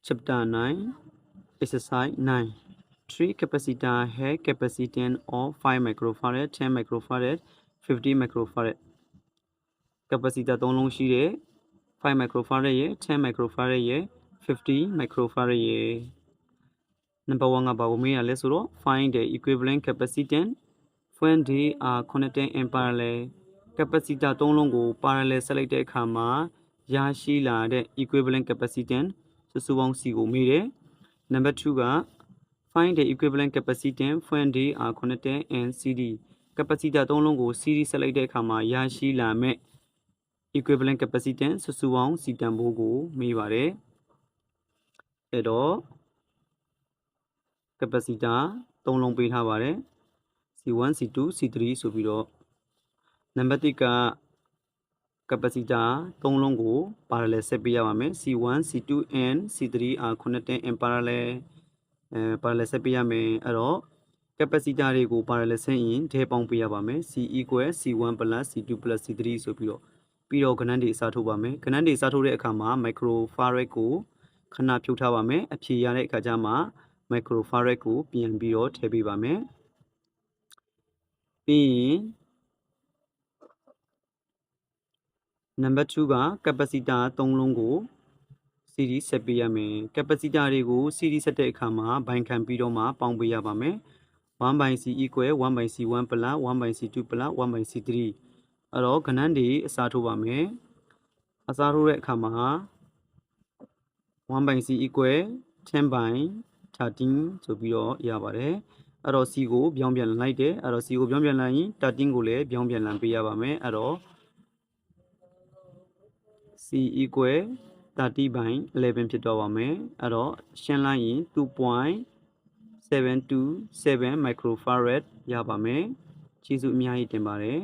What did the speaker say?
Chapter 9 Exercise 9 3 capacitor has capacitance of 5 microfarad 10 microfarad 50 microfarad capacitor 3 လုံးရှိတဲ့5 microfarad ရဲ့10 microfarad ရဲ့50 microfarad ရဲ့ number 1ကဘာကိုမေးရလဲဆိုတော့ find the equivalent capacitance when they are connected in parallel capacitor 3 လုံးကို parallel ဆက်လိုက်တဲ့အခါမှာရရှိလာတဲ့ equivalent capacitance စုစုပေါင်းစီကိုမေးတယ် number 2က find the equivalent capacitance when they are connected in series capacitor 3 လုံးကို series ဆက်လိုက်တဲ့အခါမှာရရှိလာမဲ့ equivalent capacitance စုစုပေါင်းစီတန်ဖိုးကိုမေးပါတယ်အဲ့တော့ capacitor 3 လုံးပေးထားပါတယ် C1 C2 C3 ဆိုပြီးတော့ number 3က capacitor 3 လုံးကို parallel ဆက်ပေးရပါမယ် C1 C2 and C3 are connected in parallel parallel ဆက်ပေးရမယ်အဲ့တော့ capacitor တွေကို parallel ဆက်ရင်ဒဲပေါင်းပေးရပါမယ် C equal C1 plus C2 plus C3 ဆိုပြီးတော့ကဏ္ဍတွေအစားထိုးပါမယ်ကဏ္ဍတွေအစားထိုးတဲ့အခါမှာ microfarad ကိုခဏဖြုတ်ထားပါမယ်အဖြေရတဲ့အခါကျမှ microfarad ကိုပြန်ပြီးတော့ထည့်ပေးပါမယ်ပြီးရင် number 2က capacitor 3 လုံးကို series ဆက်ပေးရမယ် capacitor တွေကို series ဆက်တဲ့အခါမှာဘိုင်ခံပြီးတော့မှပေါင်းပေးရပါမယ် 1/c equal 1/c1 plus 1/c2 plus 1/c3 အဲ့တော့ကဏ္ဍတွေအစားထိုးပါမယ်အစားထိုးတဲ့အခါမှာ 1/c equal 10/13 ဆိုပြီးတော့ရပါတယ်အဲ့တော့ c ကိုပြောင်းပြန်လိုက်တယ်အဲ့တော့ c ကိုပြောင်းပြန်လိုက်ရင် 13 ကိုလည်းပြောင်းပြန်လန်ပေးရပါမယ်အဲ့တော့ c equal 30/11 ဖြစ်တော့ပါမယ်အဲ့တော့ရှင်းလိုက်ရင် 2.727 microfarad ရပါမယ်ကျေးဇူးအများကြီးတင်ပါတယ်